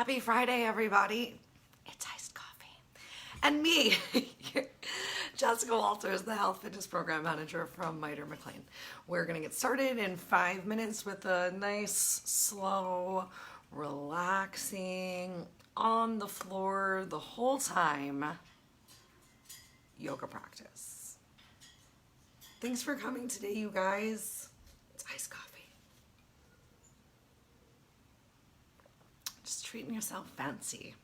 Happy Friday, everybody. It's iced coffee. And me, Jessica Walters, the Health Fitness Program Manager from Miter McLean. We're going to get started in 5 minutes with a nice, slow, relaxing, on the floor the whole time yoga practice. Thanks for coming today, you guys. It's iced coffee. Just treating yourself fancy.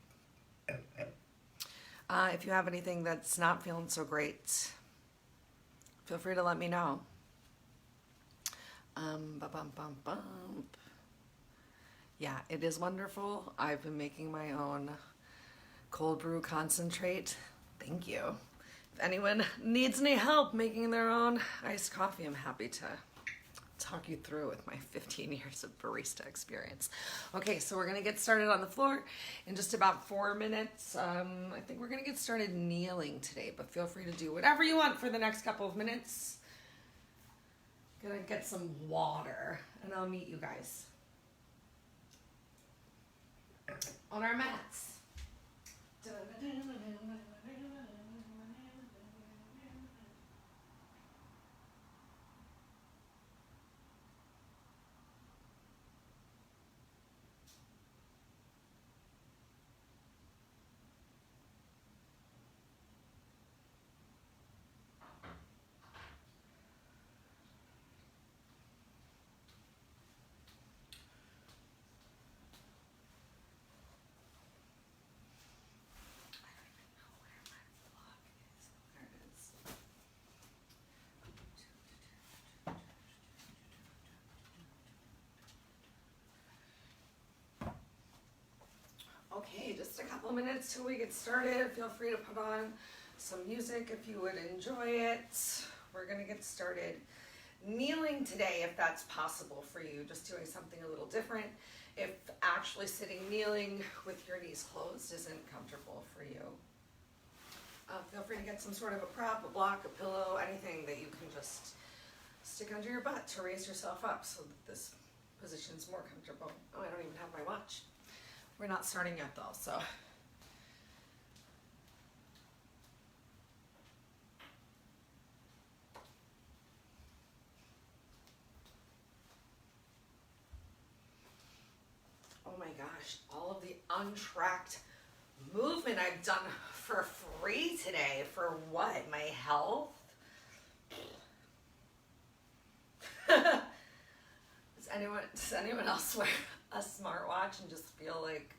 If you have anything that's not feeling so great, feel free to let me know. Yeah, it is wonderful. I've been making my own cold brew concentrate. Thank you. If anyone needs any help making their own iced coffee, I'm happy to talk you through with my 15 years of barista experience. Okay, so we're gonna get started on the floor in just about 4 minutes. I think we're gonna get started kneeling today, but feel free to do whatever you want for the next couple of minutes. Gonna get some water and I'll meet you guys on our mats. Okay, just a couple minutes till we get started. Feel free to put on some music if you would enjoy it. We're gonna get started kneeling today if that's possible for you, just doing something a little different. If actually sitting kneeling with your knees closed isn't comfortable for you, feel free to get some sort of a prop, a block, a pillow, anything that you can just stick under your butt to raise yourself up so that this position's more comfortable. Oh, I don't even have my watch. We're not starting yet though, so. Oh my gosh, all of the untracked movement I've done for free today. For what? My health? Does anyone else wear a smartwatch and just feel like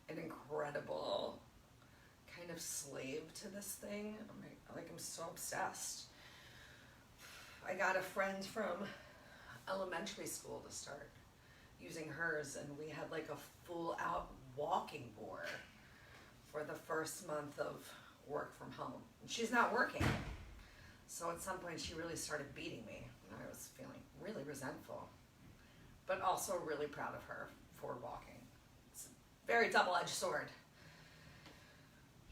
an incredible kind of slave to this thing? I'm so obsessed. I got a friend from elementary school to start using hers, and we had like a full out walking board for the first month of work from home. And she's not working. So at some point she really started beating me, and I was feeling really resentful, but also really proud of her for walking. It's a very double-edged sword.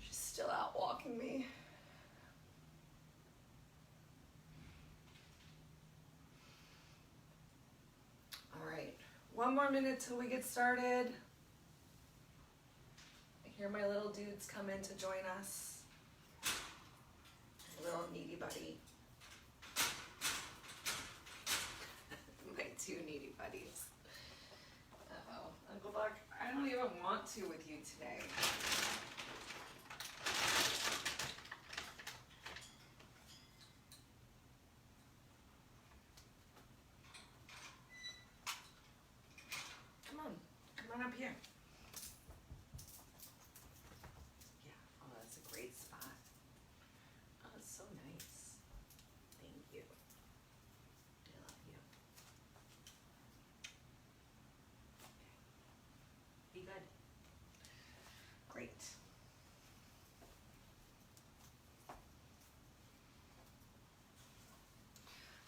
She's still out walking me. All right, 1 more minute till we get started. I hear my little dudes come in to join us. Little needy buddy. My 2 needy buddies. Uh-oh. Uncle Buck, I don't even want to with you today. Come on up here. Yeah, oh, that's a great spot. Oh, it's so nice. Thank you. I love you. Okay. Be good. Great.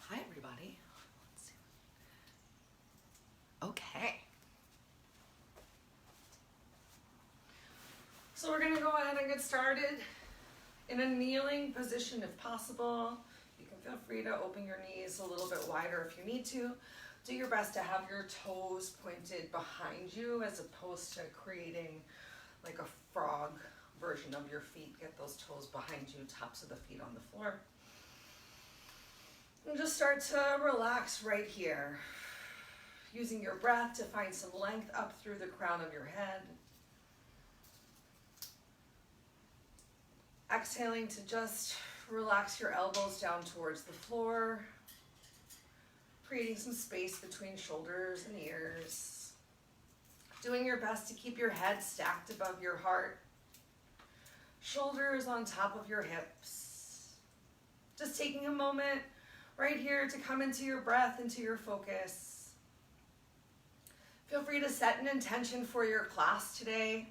Hi, everybody. Let's see. Okay. So we're gonna go ahead and get started in a kneeling position if possible. You can feel free to open your knees a little bit wider if you need to. Do your best to have your toes pointed behind you as opposed to creating like a frog version of your feet. Get those toes behind you, tops of the feet on the floor. And just start to relax right here, using your breath to find some length up through the crown of your head. Exhaling to just relax your elbows down towards the floor, creating some space between shoulders and ears. Doing your best to keep your head stacked above your heart, shoulders on top of your hips. Just taking a moment right here to come into your breath, into your focus. Feel free to set an intention for your class today.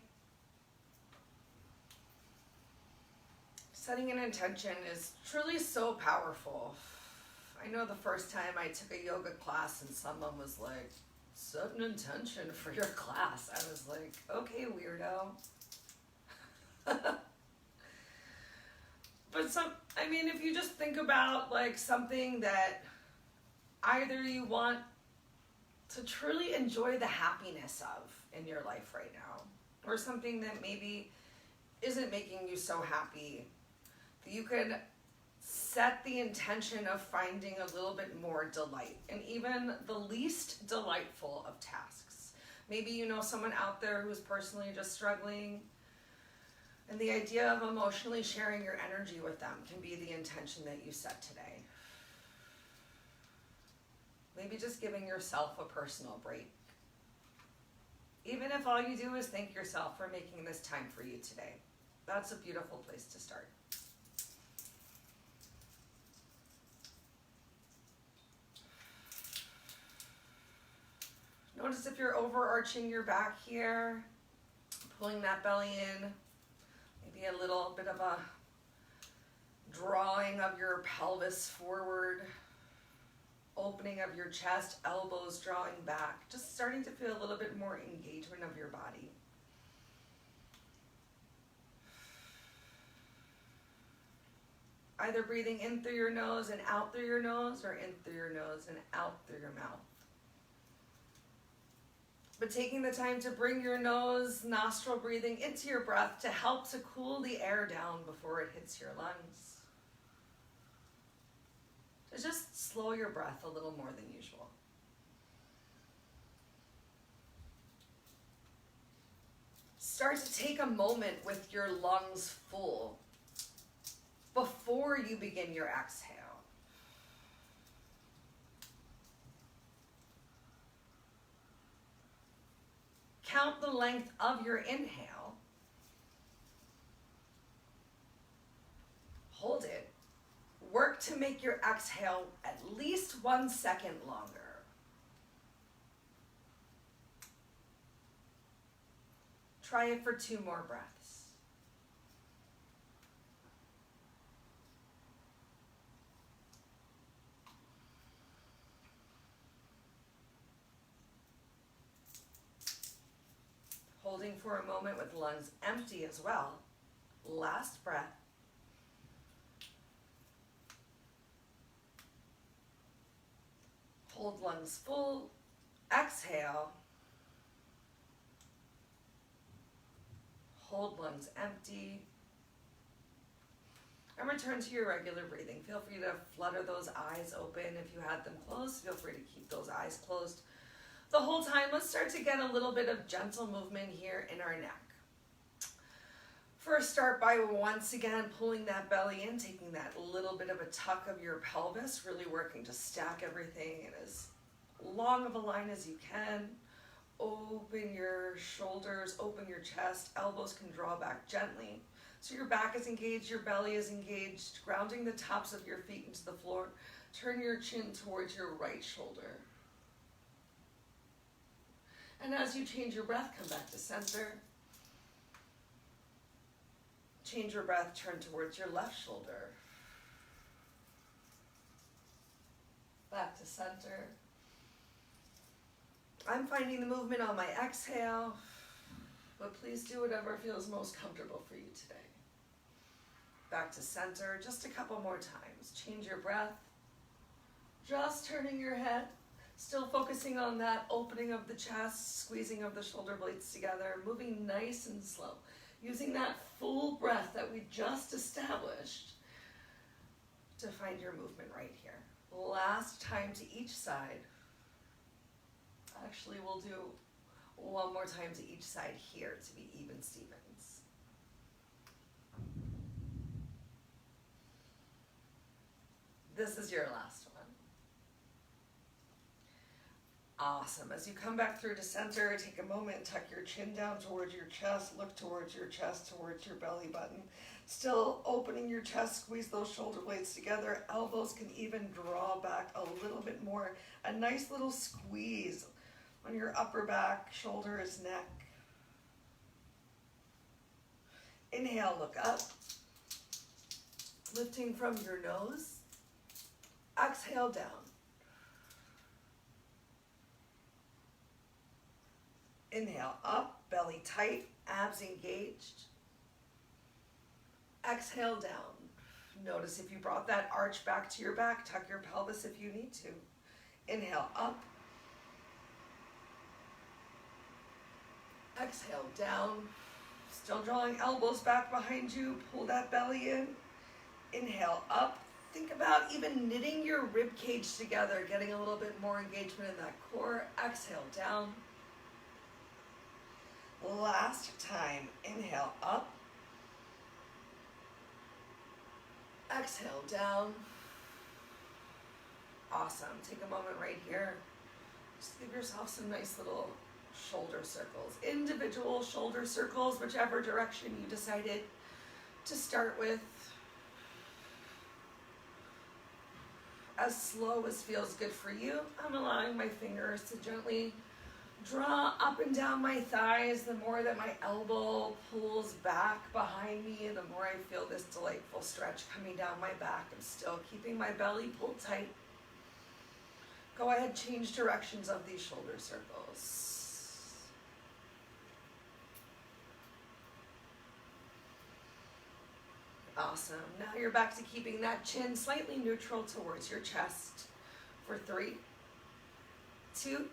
Setting an intention is truly so powerful. I know the first time I took a yoga class and someone was like, set an intention for your class. I was like, okay, weirdo. But if you just think about like something that either you want to truly enjoy the happiness of in your life right now, or something that maybe isn't making you so happy, you could set the intention of finding a little bit more delight in even the least delightful of tasks. Maybe you know someone out there who's personally just struggling, and the idea of emotionally sharing your energy with them can be the intention that you set today. Maybe just giving yourself a personal break. Even if all you do is thank yourself for making this time for you today. That's a beautiful place to start. Notice if you're overarching your back here, pulling that belly in, maybe a little bit of a drawing of your pelvis forward, opening of your chest, elbows drawing back, just starting to feel a little bit more engagement of your body. Either breathing in through your nose and out through your nose, or in through your nose and out through your mouth. But taking the time to bring your nose, nostril breathing into your breath to help to cool the air down before it hits your lungs. To just slow your breath a little more than usual. Start to take a moment with your lungs full before you begin your exhale. Count the length of your inhale. Hold it. Work to make your exhale at least 1 second longer. Try it for 2 more breaths. Holding for a moment with lungs empty as well. Last breath. Hold lungs full. Exhale. Hold lungs empty. And return to your regular breathing. Feel free to flutter those eyes open. If you had them closed, feel free to keep those eyes closed the whole time. Let's start to get a little bit of gentle movement here in our neck. First, start by once again pulling that belly in, taking that little bit of a tuck of your pelvis, really working to stack everything in as long of a line as you can. Open your shoulders, open your chest, elbows can draw back gently. So your back is engaged, your belly is engaged, grounding the tops of your feet into the floor. Turn your chin towards your right shoulder. And as you change your breath, come back to center. Change your breath, turn towards your left shoulder. Back to center. I'm finding the movement on my exhale, but please do whatever feels most comfortable for you today. Back to center, just a couple more times. Change your breath, just turning your head. Still focusing on that opening of the chest, squeezing of the shoulder blades together, moving nice and slow. Using that full breath that we just established to find your movement right here. Last time to each side. Actually, we'll do one more time to each side here to be even Stevens. This is your last one. Awesome. As you come back through to center, take a moment, tuck your chin down towards your chest, look towards your chest, towards your belly button. Still opening your chest, squeeze those shoulder blades together. Elbows can even draw back a little bit more. A nice little squeeze on your upper back, shoulders, neck. Inhale, look up. Lifting from your nose. Exhale, down. Inhale, up, belly tight, abs engaged. Exhale, down. Notice if you brought that arch back to your back, tuck your pelvis if you need to. Inhale, up. Exhale, down. Still drawing elbows back behind you. Pull that belly in. Inhale, up. Think about even knitting your rib cage together, getting a little bit more engagement in that core. Exhale, down. Last time, inhale, up. Exhale, down. Awesome. Take a moment right here. Just give yourself some nice little shoulder circles. Individual shoulder circles, whichever direction you decided to start with. As slow as feels good for you. I'm allowing my fingers to gently draw up and down my thighs. The more that my elbow pulls back behind me, the more I feel this delightful stretch coming down my back. I'm still keeping my belly pulled tight. Go ahead, change directions of these shoulder circles. Awesome. Now you're back to keeping that chin slightly neutral towards your chest for 3, 2,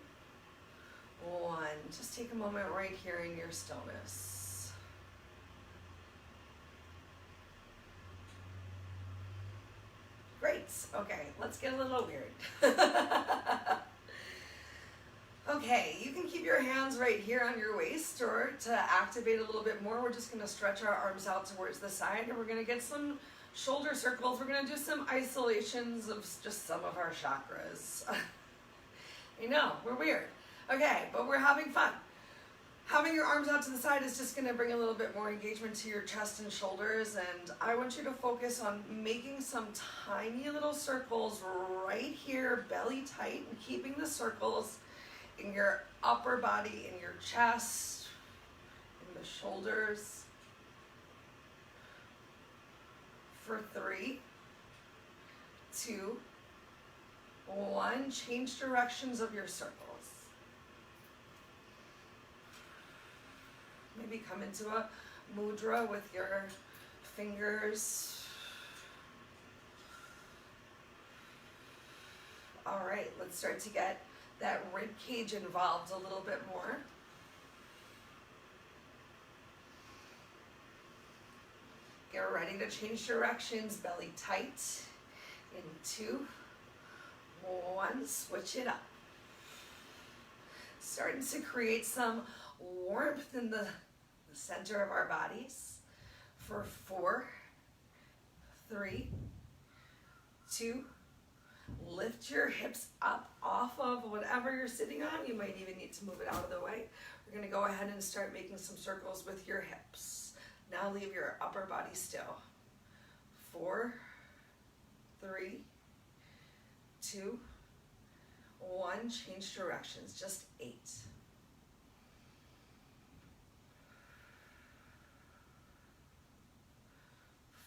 1. Just take a moment right here in your stillness. Great. Okay, let's get a little weird. Okay, you can keep your hands right here on your waist, or to activate a little bit more, we're just going to stretch our arms out towards the side, and we're going to get some shoulder circles. We're going to do some isolations of just some of our chakras. I know, we're weird. Okay, but we're having fun. Having your arms out to the side is just going to bring a little bit more engagement to your chest and shoulders, and I want you to focus on making some tiny little circles right here, belly tight, and keeping the circles in your upper body, in your chest, in the shoulders. For 3, 2, 1. Change directions of your circles. Maybe come into a mudra with your fingers. All right, let's start to get that rib cage involved a little bit more. Get ready to change directions, belly tight. In 2, 1, switch it up. Starting to create some warmth in the center of our bodies. For 4, 3, 2, lift your hips up off of whatever you're sitting on. You might even need to move it out of the way. We're going to go ahead and start making some circles with your hips. Now leave your upper body still. 4, 3, 2, 1. Change directions. Just 8.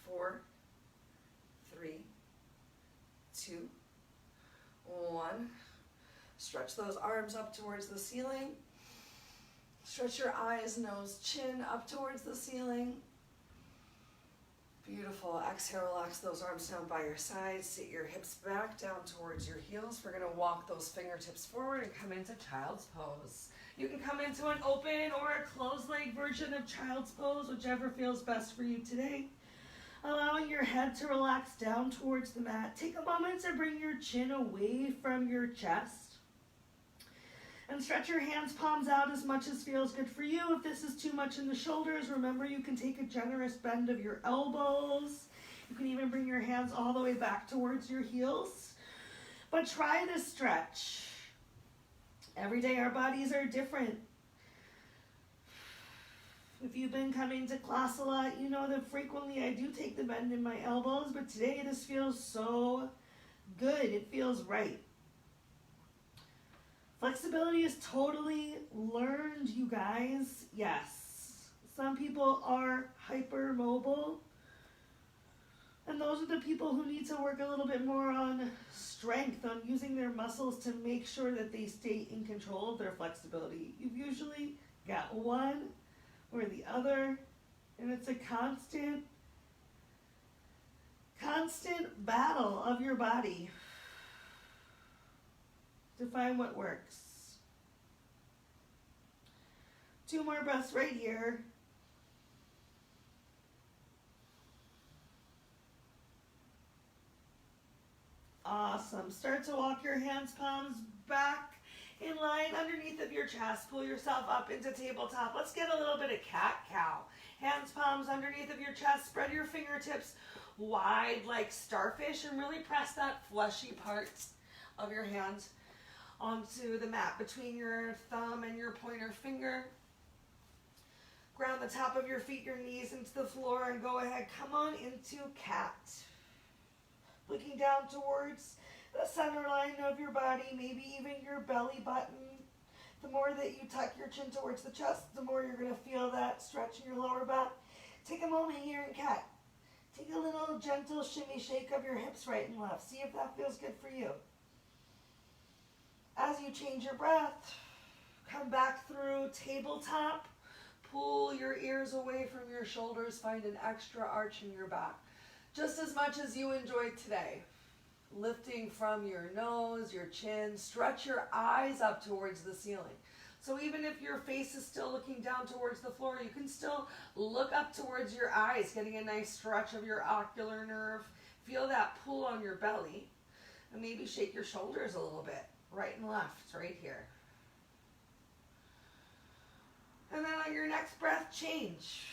4, 3, 2, 1. Stretch those arms up towards the ceiling. Stretch your eyes, nose, chin up towards the ceiling. Beautiful. Exhale, relax those arms down by your sides. Sit your hips back down towards your heels. We're going to walk those fingertips forward and come into child's pose. You can come into an open or a closed leg version of child's pose, whichever feels best for you today. Allowing your head to relax down towards the mat. Take a moment to bring your chin away from your chest. And stretch your hands, palms out as much as feels good for you. If this is too much in the shoulders, remember you can take a generous bend of your elbows. You can even bring your hands all the way back towards your heels. But try this stretch. Every day our bodies are different. If you've been coming to class a lot, you know that frequently I do take the bend in my elbows, but today this feels so good. It feels right. Flexibility is totally learned, you guys. Yes. Some people are hypermobile, and those are the people who need to work a little bit more on strength, on using their muscles to make sure that they stay in control of their flexibility. You've usually got one or the other, and it's a constant battle of your body to find what works. 2 more breaths right here. Awesome. Start to walk your hands, palms back in line underneath of your chest. Pull yourself up into tabletop. Let's get a little bit of cat-cow. Hands, palms underneath of your chest. Spread your fingertips wide like starfish and really press that fleshy part of your hand onto the mat between your thumb and your pointer finger. Ground the top of your feet, your knees into the floor, and go ahead. Come on into cat. Looking down towards the center line of your body, maybe even your belly button. The more that you tuck your chin towards the chest, the more you're going to feel that stretch in your lower back. Take a moment here in cat. Take a little gentle shimmy shake of your hips right and left. See if that feels good for you. As you change your breath, come back through tabletop. Pull your ears away from your shoulders. Find an extra arch in your back. Just as much as you enjoyed today. Lifting from your nose, your chin. Stretch your eyes up towards the ceiling. So even if your face is still looking down towards the floor, you can still look up towards your eyes, getting a nice stretch of your ocular nerve. Feel that pull on your belly. And maybe shake your shoulders a little bit. Right and left, right here. And then on your next breath, change.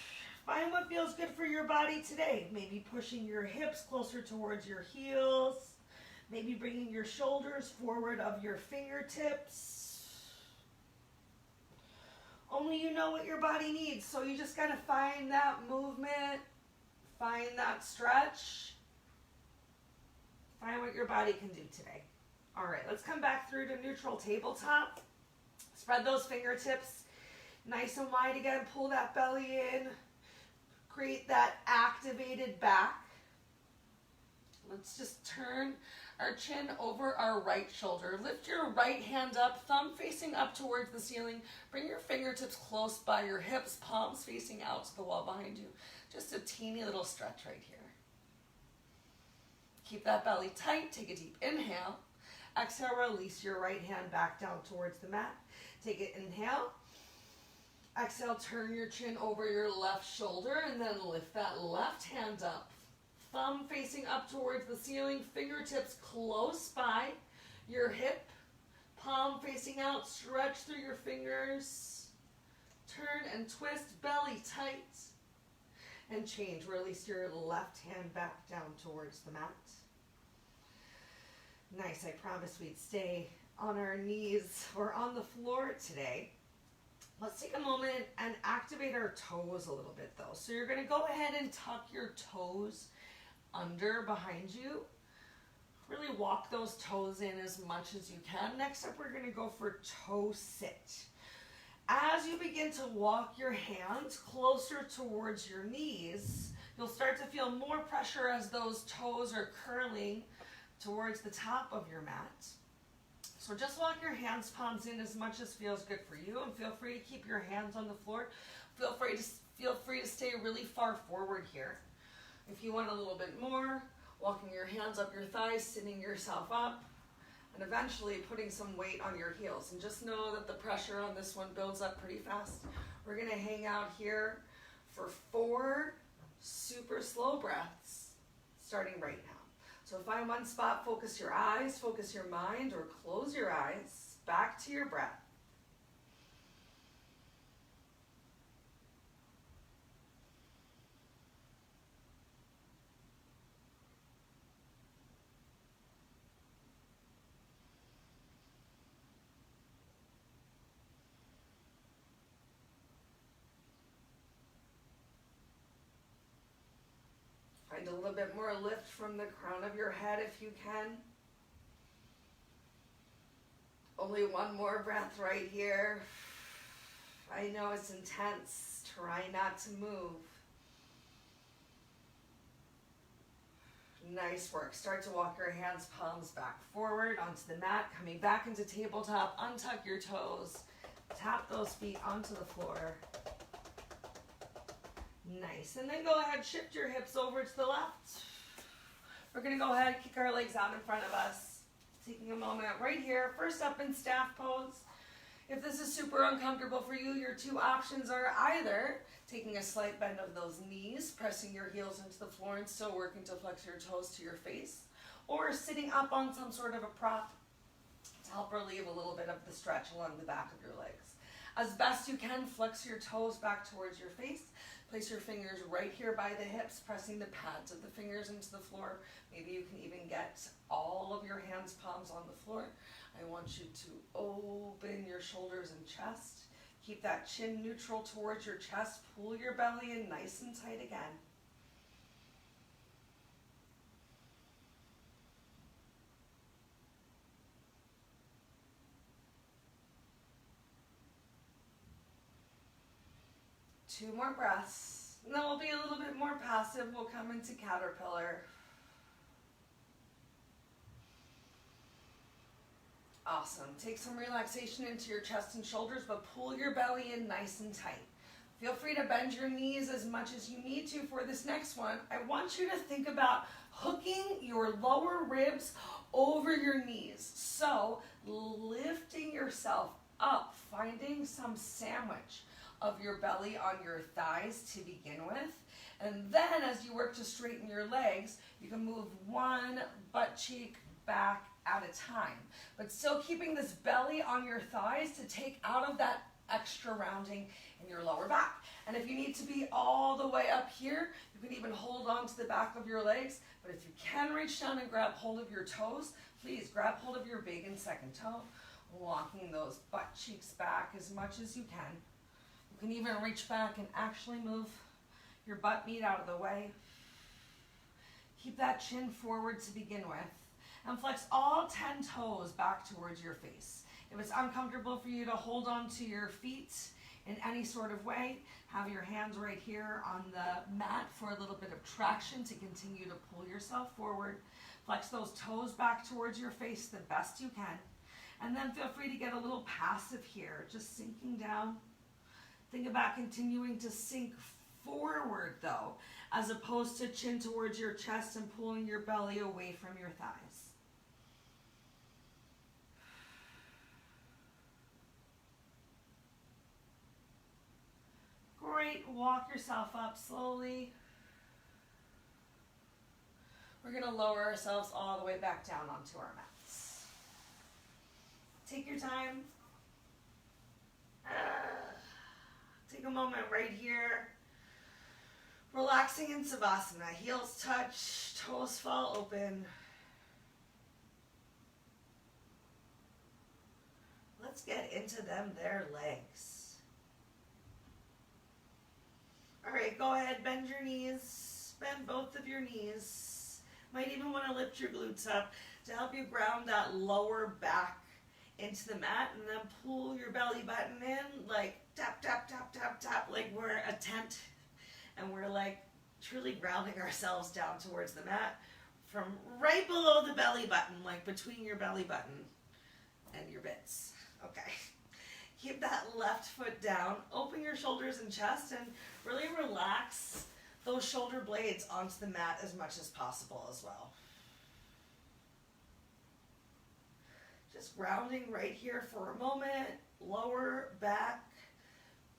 Find what feels good for your body today. Maybe pushing your hips closer towards your heels. Maybe bringing your shoulders forward of your fingertips. Only you know what your body needs. So you just gotta find that movement. Find that stretch. Find what your body can do today. All right, let's come back through to neutral tabletop. Spread those fingertips nice and wide again. Pull that belly in. Create that activated back. Let's just turn our chin over our right shoulder. Lift your right hand up, thumb facing up towards the ceiling. Bring your fingertips close by your hips, palms facing out to the wall behind you. Just a teeny little stretch right here. Keep that belly tight. Take a deep inhale. Exhale, release your right hand back down towards the mat. Take it, inhale. Exhale, turn your chin over your left shoulder and then lift that left hand up. Thumb facing up towards the ceiling, fingertips close by your hip. Palm facing out, stretch through your fingers. Turn and twist, belly tight. And change, release your left hand back down towards the mat. Nice, I promised we'd stay on our knees or on the floor today. Let's take a moment and activate our toes a little bit though. So you're gonna go ahead and tuck your toes under behind you. Really walk those toes in as much as you can. Next up, we're gonna go for toe sit. As you begin to walk your hands closer towards your knees, you'll start to feel more pressure as those toes are curling towards the top of your mat. So just walk your hands, palms in as much as feels good for you, and feel free to keep your hands on the floor. Feel free to stay really far forward here. If you want a little bit more, walking your hands up your thighs, sitting yourself up, and eventually putting some weight on your heels. And just know that the pressure on this one builds up pretty fast. We're gonna hang out here for 4 super slow breaths, starting right now. So find one spot, focus your eyes, focus your mind, or close your eyes, back to your breath. Find a little bit more lift from the crown of your head if you can. Only one more breath right here. I know it's intense. Try not to move. Nice work. Start to walk your hands, palms back forward onto the mat, coming back into tabletop. Untuck your toes. Tap those feet onto the floor. Nice. And then go ahead, shift your hips over to the left. We're going to go ahead, kick our legs out in front of us. Taking a moment right here. First up in staff pose. If this is super uncomfortable for you, your 2 options are either taking a slight bend of those knees, pressing your heels into the floor and still working to flex your toes to your face, or sitting up on some sort of a prop to help relieve a little bit of the stretch along the back of your legs. As best you can, flex your toes back towards your face. Place your fingers right here by the hips, pressing the pads of the fingers into the floor. Maybe you can even get all of your hands, palms on the floor. I want you to open your shoulders and chest. Keep that chin neutral towards your chest. Pull your belly in nice and tight again. Two more breaths. And then we'll be a little bit more passive. We'll come into caterpillar. Awesome. Take some relaxation into your chest and shoulders, but pull your belly in nice and tight. Feel free to bend your knees as much as you need to for this next one. I want you to think about hooking your lower ribs over your knees. So lifting yourself up, finding some sandwich of your belly on your thighs to begin with. And then as you work to straighten your legs, you can move one butt cheek back at a time, but still keeping this belly on your thighs to take out of that extra rounding in your lower back. And if you need to be all the way up here, you can even hold on to the back of your legs. But if you can reach down and grab hold of your toes, please grab hold of your big and second toe, walking those butt cheeks back as much as you can. You can even reach back and actually move your butt meat out of the way. Keep that chin forward to begin with. And flex all 10 toes back towards your face. If it's uncomfortable for you to hold on to your feet in any sort of way, have your hands right here on the mat for a little bit of traction to continue to pull yourself forward. Flex those toes back towards your face the best you can. And then feel free to get a little passive here, just sinking down. Think about continuing to sink forward though, as opposed to chin towards your chest and pulling your belly away from your thighs. Great, walk yourself up slowly. We're going to lower ourselves all the way back down onto our mats. Take your time. Take a moment right here. Relaxing in Savasana. Heels touch, toes fall open. Let's get into their legs. All right, go ahead, bend your knees, bend both of your knees. Might even want to lift your glutes up to help you ground that lower back into the mat, and then pull your belly button in, like tap, tap, tap, tap, tap, like we're a tent, and we're like truly grounding ourselves down towards the mat from right below the belly button, like between your belly button and your bits. Okay. Keep that left foot down, open your shoulders and chest, and really relax those shoulder blades onto the mat as much as possible as well. Just grounding right here for a moment, lower back,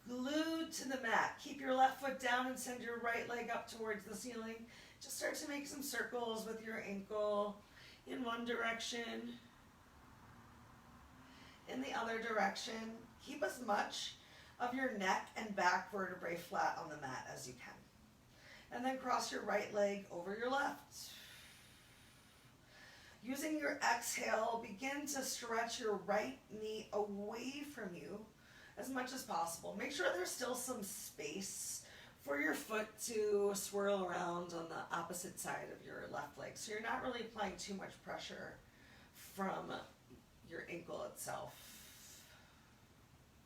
glued to the mat. Keep your left foot down and send your right leg up towards the ceiling. Just start to make some circles with your ankle in one direction, in the other direction. Keep as much of your neck and back vertebrae flat on the mat as you can. And then cross your right leg over your left. Using your exhale, begin to stretch your right knee away from you as much as possible. Make sure there's still some space for your foot to swirl around on the opposite side of your left leg. So you're not really applying too much pressure from your ankle itself.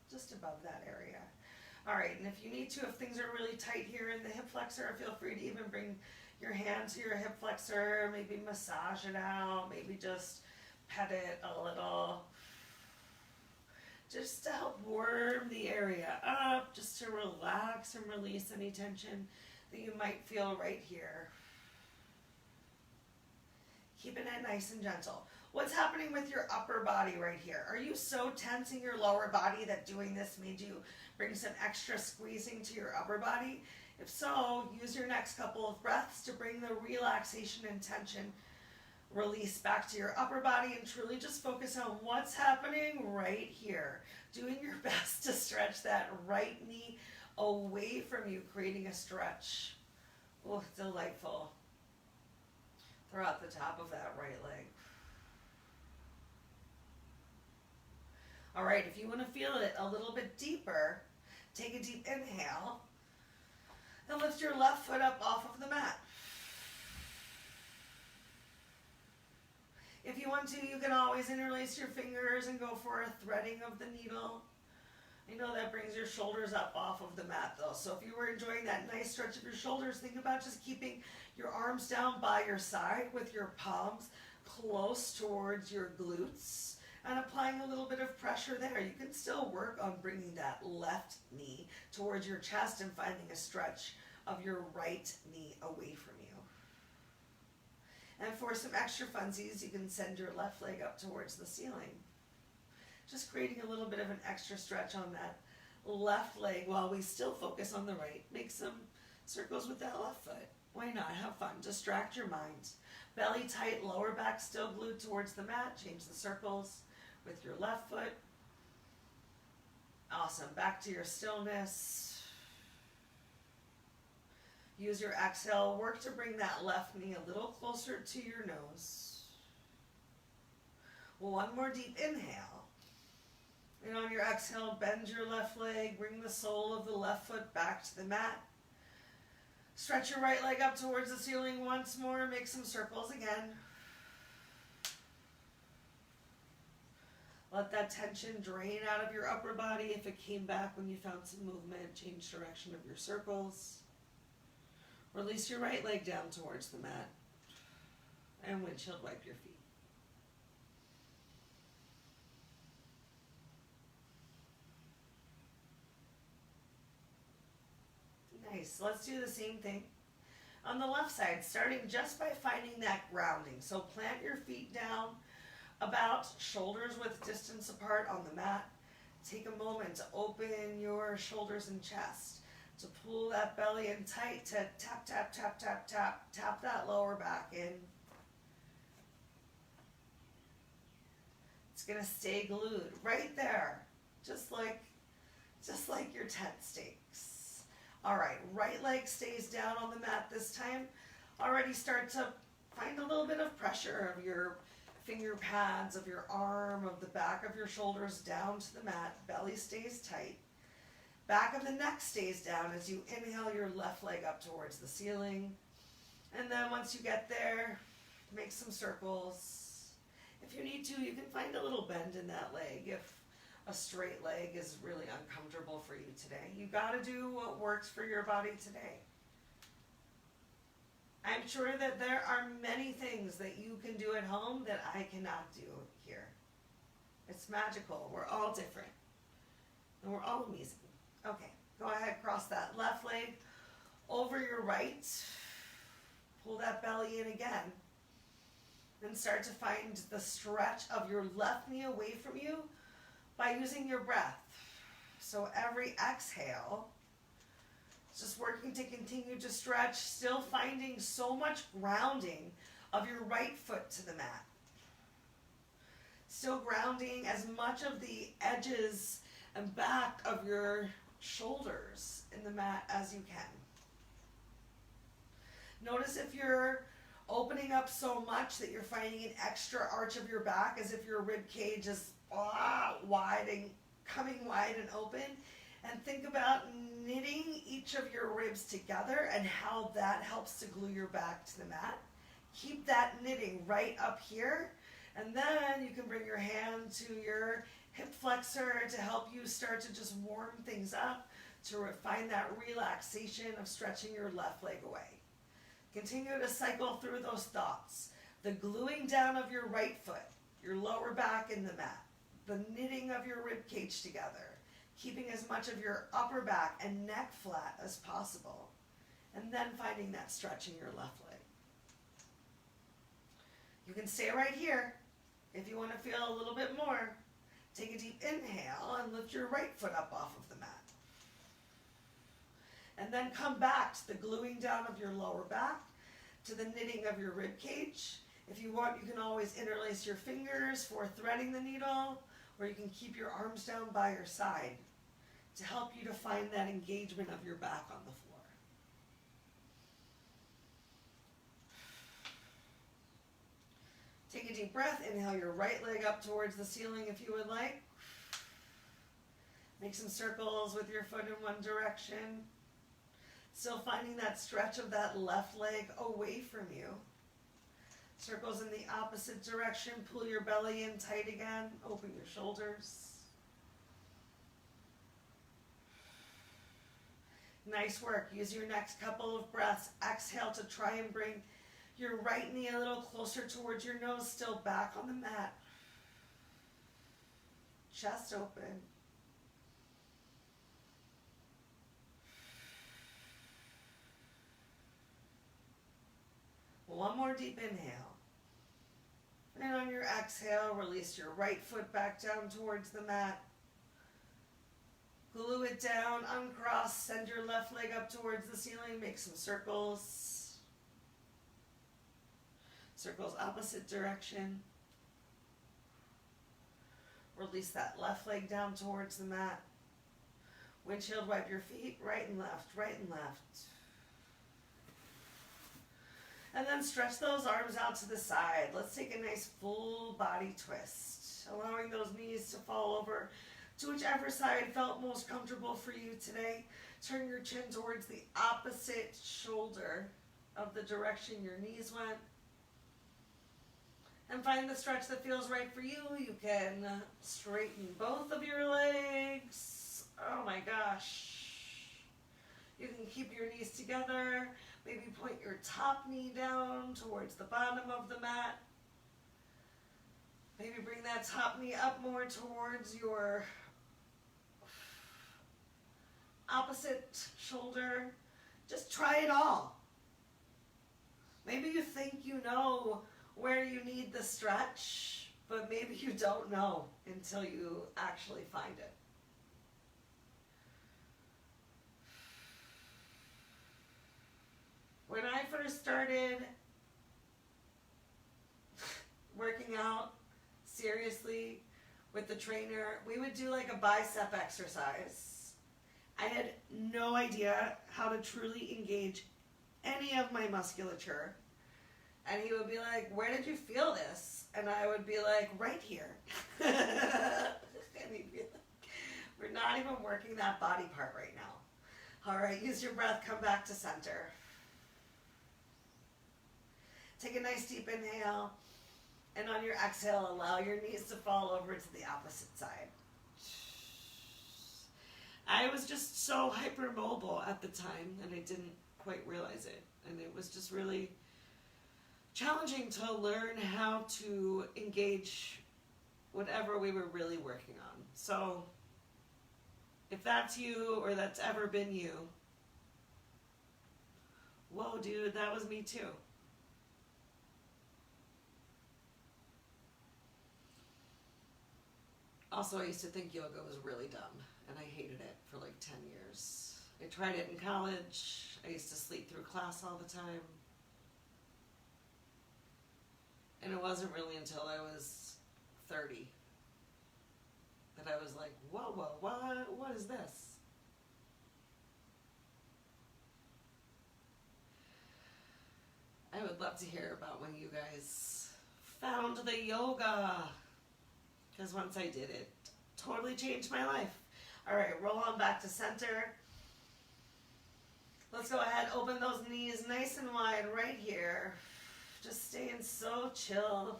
Just above that area. All right, and if you need to, if things are really tight here in the hip flexor, feel free to even bring your hand to your hip flexor, maybe massage it out, maybe just pet it a little. Just to help warm the area up, just to relax and release any tension that you might feel right here. Keeping it nice and gentle. What's happening with your upper body right here? Are you so tense in your lower body that doing this made you bring some extra squeezing to your upper body? If so, use your next couple of breaths to bring the relaxation and tension release back to your upper body and truly just focus on what's happening right here. Doing your best to stretch that right knee away from you, creating a stretch. Oh, delightful. Throughout the top of that right leg. All right, if you want to feel it a little bit deeper, take a deep inhale and lift your left foot up off of the mat. If you want to, you can always interlace your fingers and go for a threading of the needle. I know that brings your shoulders up off of the mat though. So if you were enjoying that nice stretch of your shoulders, think about just keeping your arms down by your side with your palms close towards your glutes and applying a little bit of pressure there. You can still work on bringing that left knee towards your chest and finding a stretch of your right knee away from you. And for some extra funsies, you can send your left leg up towards the ceiling. Just creating a little bit of an extra stretch on that left leg while we still focus on the right. Make some circles with that left foot. Why not? Have fun. Distract your mind. Belly tight, lower back still glued towards the mat. Change the circles with your left foot. Awesome. Back to your stillness. Use your exhale. Work to bring that left knee a little closer to your nose. One more deep inhale. And on your exhale, bend your left leg. Bring the sole of the left foot back to the mat. Stretch your right leg up towards the ceiling once more. Make some circles again. Let that tension drain out of your upper body. If it came back when you found some movement, change direction of your circles. Release your right leg down towards the mat. And windshield wipe your feet. Nice. Let's do the same thing on the left side, starting just by finding that grounding. So plant your feet down about shoulders width distance apart on the mat. Take a moment to open your shoulders and chest, to pull that belly in tight, to tap, tap, tap, tap, tap, tap that lower back in. It's gonna stay glued right there, just like your tent stakes. All right, right leg stays down on the mat this time. Already start to find a little bit of pressure of your finger pads, of your arm, of the back of your shoulders down to the mat. Belly stays tight. Back of the neck stays down as you inhale your left leg up towards the ceiling. And then once you get there, make some circles. If you need to, you can find a little bend in that leg if a straight leg is really uncomfortable for you today. You gotta do what works for your body today. I'm sure that there are many things that you can do at home that I cannot do here. It's magical. We're all different. And we're all amazing. Okay, go ahead, cross that left leg over your right. Pull that belly in again. Then start to find the stretch of your left knee away from you by using your breath. So every exhale, just working to continue to stretch, still finding so much grounding of your right foot to the mat. Still grounding as much of the edges and back of your shoulders in the mat as you can. Notice if you're opening up so much that you're finding an extra arch of your back, as if your rib cage is wide and coming wide and open. And think about knitting each of your ribs together and how that helps to glue your back to the mat. Keep that knitting right up here. And then you can bring your hand to your hip flexor to help you start to just warm things up, to find that relaxation of stretching your left leg away. Continue to cycle through those thoughts. The gluing down of your right foot, your lower back in the mat, the knitting of your rib cage together, keeping as much of your upper back and neck flat as possible, and then finding that stretch in your left leg. You can stay right here. If you want to feel a little bit more, take a deep inhale and lift your right foot up off of the mat. And then come back to the gluing down of your lower back, to the knitting of your rib cage. If you want, you can always interlace your fingers for threading the needle, or you can keep your arms down by your side to help you to find that engagement of your back on the floor. Take a deep breath. Inhale your right leg up towards the ceiling if you would like. Make some circles with your foot in one direction. Still finding that stretch of that left leg away from you. Circles in the opposite direction. Pull your belly in tight again. Open your shoulders. Nice work. Use your next couple of breaths. Exhale to try and bring your right knee a little closer towards your nose, still back on the mat. Chest open. One more deep inhale. And on your exhale, release your right foot back down towards the mat. Glue it down, uncross, send your left leg up towards the ceiling, make some circles. Circles opposite direction. Release that left leg down towards the mat. Windshield wipe your feet, right and left, right and left. And then stretch those arms out to the side. Let's take a nice full body twist, allowing those knees to fall over to whichever side felt most comfortable for you today. Turn your chin towards the opposite shoulder of the direction your knees went. And find the stretch that feels right for you. You can straighten both of your legs. Oh my gosh. You can keep your knees together. Maybe point your top knee down towards the bottom of the mat. Maybe bring that top knee up more towards your opposite shoulder. Just try it all. Maybe you think you know where you need the stretch, but maybe you don't know until you actually find it. When I first started working out seriously with the trainer, we would do like a bicep exercise. I had no idea how to truly engage any of my musculature. And he would be like, "Where did you feel this?" And I would be like, "Right here." And he'd be like, "We're not even working that body part right now." All right, use your breath, come back to center. Take a nice deep inhale, and on your exhale, allow your knees to fall over to the opposite side. I was just so hypermobile at the time, and I didn't quite realize it. And it was just really challenging to learn how to engage whatever we were really working on. So if that's you or that's ever been you, Oh, dude, that was me too. Also, I used to think yoga was really dumb, and I hated it for like 10 years. I tried it in college. I used to sleep through class all the time. And it wasn't really until I was 30 that I was like, whoa, what is this? I would love to hear about when you guys found the yoga. Because once I did it, totally changed my life. All right, roll on back to center. Let's go ahead, open those knees nice and wide right here. Just staying so chill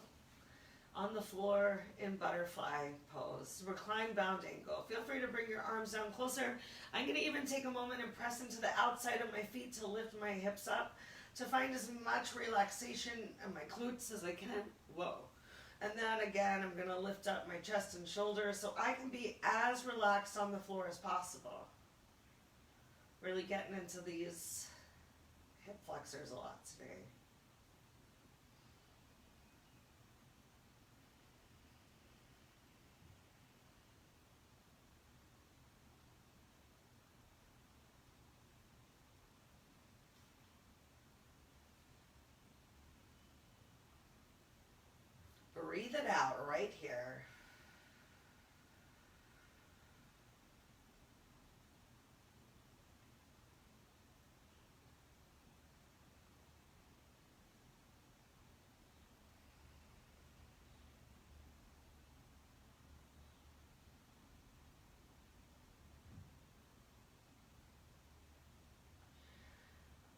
on the floor in butterfly pose. Recline bound angle. Feel free to bring your arms down closer. I'm going to even take a moment and press into the outside of my feet to lift my hips up, to find as much relaxation in my glutes as I can. Whoa. And then again, I'm going to lift up my chest and shoulders so I can be as relaxed on the floor as possible. Really getting into these hip flexors a lot today. Breathe it out right here.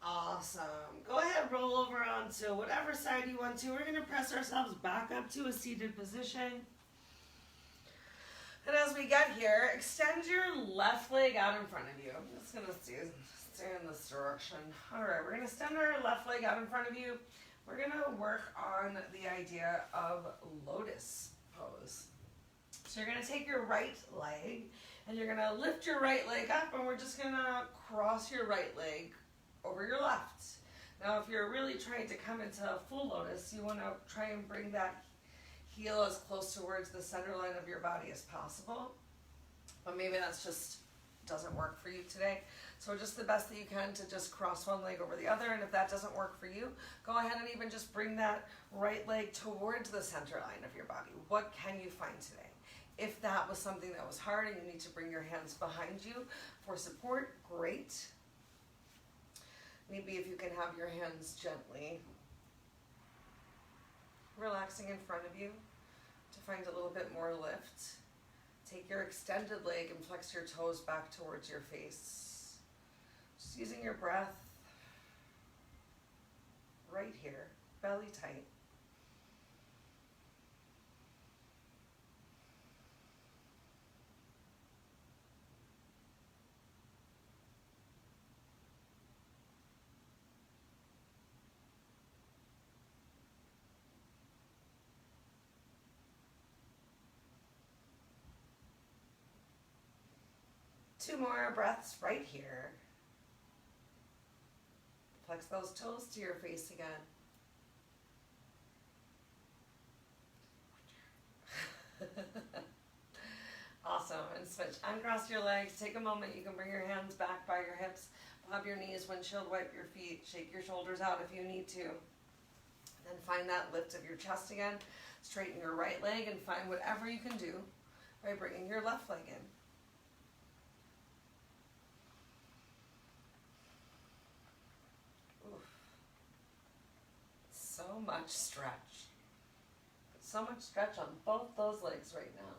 Awesome. Go ahead, roll over onto whatever side you want to. We're going to press ourselves back up to a seated position. And as we get here, extend your left leg out in front of you. I'm just going to stay in this direction. All right, we're going to extend our left leg out in front of you. We're going to work on the idea of lotus pose. So you're going to take your right leg and you're going to lift your right leg up, and we're just going to cross your right leg over your left. Now, if you're really trying to come into a full lotus, you want to try and bring that heel as close towards the center line of your body as possible. But maybe that's just doesn't work for you today. So just the best that you can to just cross one leg over the other. And if that doesn't work for you, go ahead and even just bring that right leg towards the center line of your body. What can you find today? If that was something that was hard and you need to bring your hands behind you for support, great. Maybe if you can have your hands gently relaxing in front of you to find a little bit more lift. Take your extended leg and flex your toes back towards your face. Just using your breath right here, belly tight. Two more breaths right here. Flex those toes to your face again. Awesome. And switch. Uncross your legs. Take a moment. You can bring your hands back by your hips. Bob your knees, windshield wipe your feet. Shake your shoulders out if you need to. Then find that lift of your chest again. Straighten your right leg and find whatever you can do by bringing your left leg in. So much stretch. So much stretch on both those legs right now.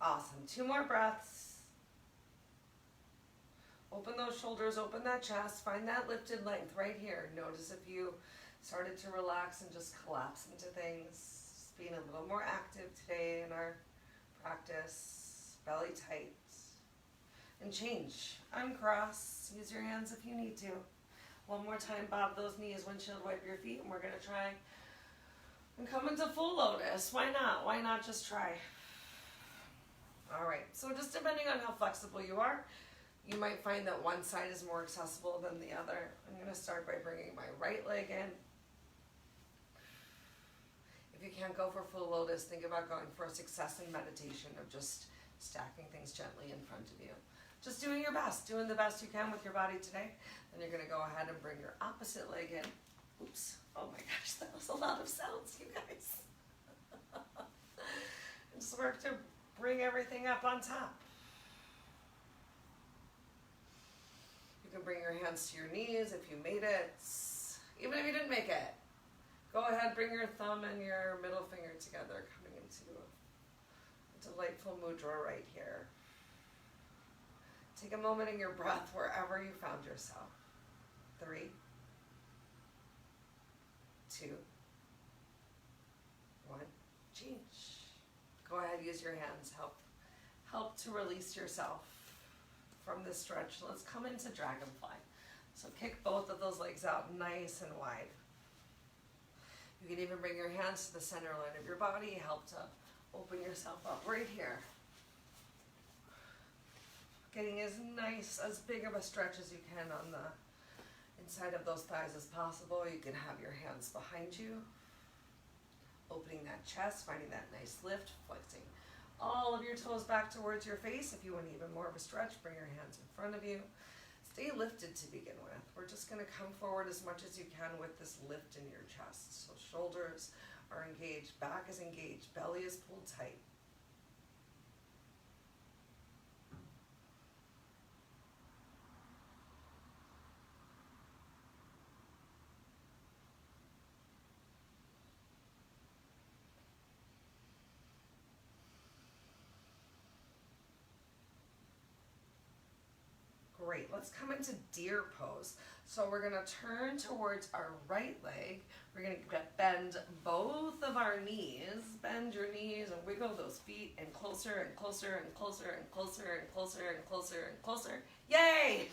Awesome. Two more breaths. Open those shoulders, open that chest, find that lifted length right here. Notice if you started to relax and just collapse into things. Just being a little more active today in our practice. Belly tight. And change. Uncross. Use your hands if you need to. One more time, bob those knees, windshield wipe your feet, and we're going to try and come into full lotus. Why not? Why not just try? All right, so just depending on how flexible you are, you might find that one side is more accessible than the other. I'm going to start by bringing my right leg in. If you can't go for full lotus, think about going for a succession meditation of just stacking things gently in front of you. Just doing your best, doing the best you can with your body today. Then you're going to go ahead and bring your opposite leg in. Oops. Oh my gosh, that was a lot of sounds, you guys. And just work to bring everything up on top. You can bring your hands to your knees if you made it. Even if you didn't make it, go ahead, bring your thumb and your middle finger together, coming into a delightful mudra right here. Take a moment in your breath wherever you found yourself. 3, 2, 1, change. Go ahead, use your hands. Help to release yourself from this stretch. Let's come into dragonfly. So kick both of those legs out nice and wide. You can even bring your hands to the center line of your body. Help to open yourself up right here. Getting as nice, as big of a stretch as you can on the inside of those thighs as possible. You can have your hands behind you. Opening that chest, finding that nice lift, flexing all of your toes back towards your face. If you want even more of a stretch, bring your hands in front of you. Stay lifted to begin with. We're just going to come forward as much as you can with this lift in your chest. So shoulders are engaged, back is engaged, belly is pulled tight. Great, let's come into deer pose. So we're gonna turn towards our right leg. We're gonna bend both of our knees. Bend your knees and wiggle those feet and closer and closer and closer and closer and closer and closer and closer. Yay!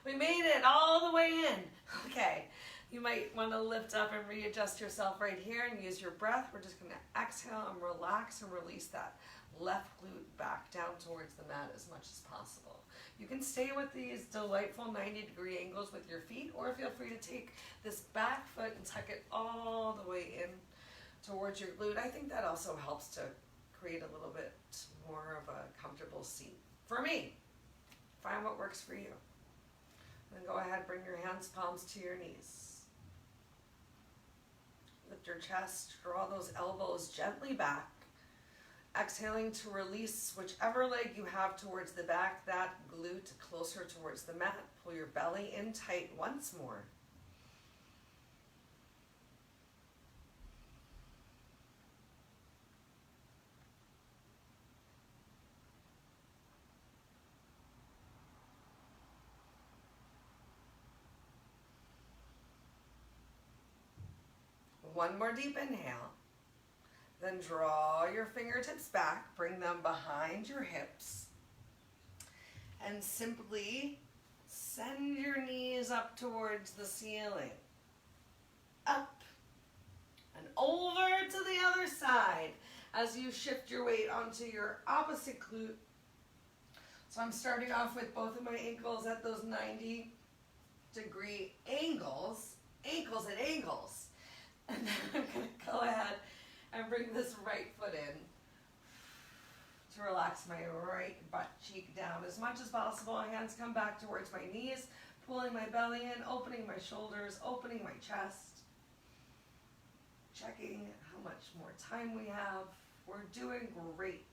We made it all the way in. Okay, you might wanna lift up and readjust yourself right here and use your breath. We're just gonna exhale and relax and release that left glute back down towards the mat as much as possible. You can stay with these delightful 90-degree angles with your feet, or feel free to take this back foot and tuck it all the way in towards your glute. I think that also helps to create a little bit more of a comfortable seat. For me, find what works for you. Then go ahead, bring your hands, palms to your knees. Lift your chest, draw those elbows gently back. Exhaling to release whichever leg you have towards the back, that glute closer towards the mat. Pull your belly in tight once more. One more deep inhale. Then draw your fingertips back, bring them behind your hips, and simply send your knees up towards the ceiling. Up and over to the other side as you shift your weight onto your opposite glute. So I'm starting off with both of my ankles at those 90-degree angles, ankles at angles. And then I'm going to go ahead and bring this right foot in to relax my right butt cheek down as much as possible. My hands come back towards my knees, pulling my belly in, opening my shoulders, opening my chest. Checking how much more time we have. We're doing great.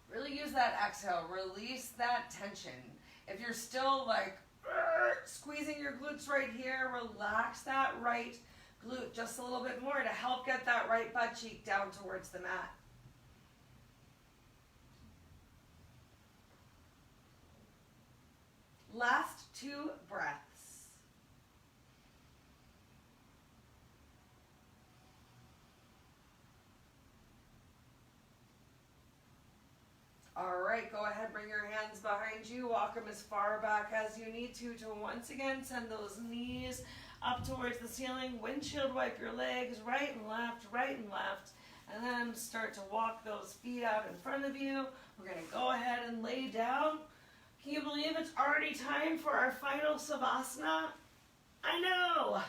Really use that exhale, release that tension. If you're still like Squeezing your glutes right here. Relax that right glute just a little bit more to help get that right butt cheek down towards the mat. Last 2 breaths. All right, go ahead, bring your hands behind you, walk them as far back as you need to once again send those knees up towards the ceiling. Windshield wipe your legs right and left, and then start to walk those feet out in front of you. We're gonna go ahead and lay down. Can you believe it's already time for our final Savasana? I know!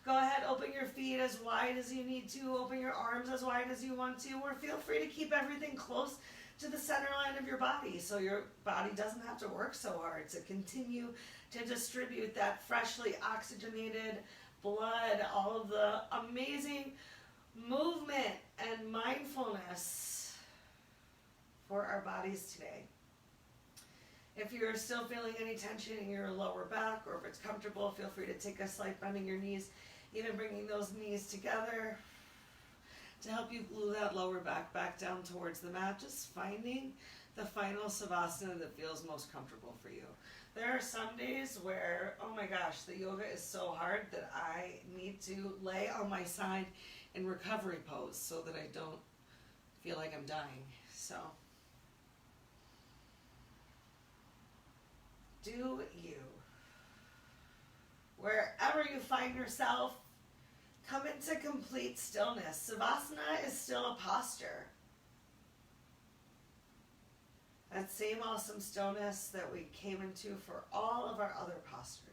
Go ahead, open your feet as wide as you need to, open your arms as wide as you want to, or feel free to keep everything close to the center line of your body so your body doesn't have to work so hard to continue to distribute that freshly oxygenated blood, all of the amazing movement and mindfulness for our bodies today. If you're still feeling any tension in your lower back, or if it's comfortable, feel free to take a slight bend in your knees, even bringing those knees together to help you glue that lower back down towards the mat, just finding the final Savasana that feels most comfortable for you. There are some days where, oh my gosh, the yoga is so hard that I need to lay on my side in recovery pose so that I don't feel like I'm dying. So, do you. Wherever you find yourself, come into complete stillness. Savasana is still a posture. That same awesome stillness that we came into for all of our other postures.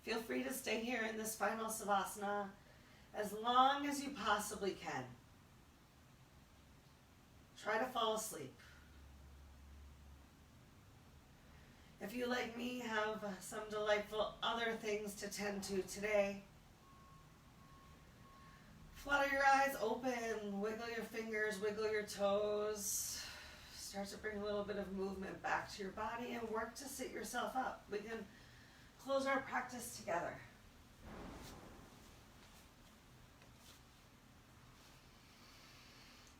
Feel free to stay here in this final Savasana as long as you possibly can. Try to fall asleep. If you, like me, have some delightful other things to tend to today, flutter your eyes open, wiggle your fingers, wiggle your toes. Start to bring a little bit of movement back to your body and work to sit yourself up. We can close our practice together.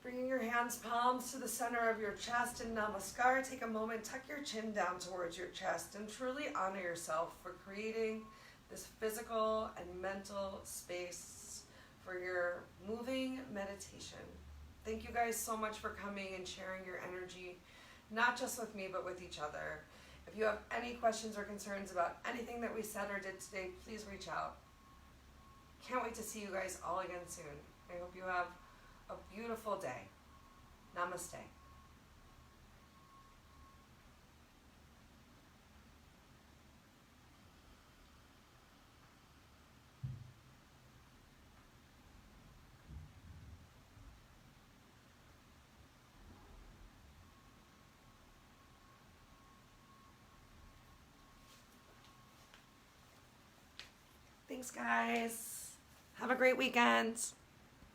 Bringing your hands, palms to the center of your chest in Namaskar. Take a moment, tuck your chin down towards your chest, and truly honor yourself for creating this physical and mental space for your moving meditation. Thank you guys so much for coming and sharing your energy, not just with me, but with each other. If you have any questions or concerns about anything that we said or did today, please reach out. Can't wait to see you guys all again soon. I hope you have a beautiful day. Namaste. Thanks, guys. Have a great weekend.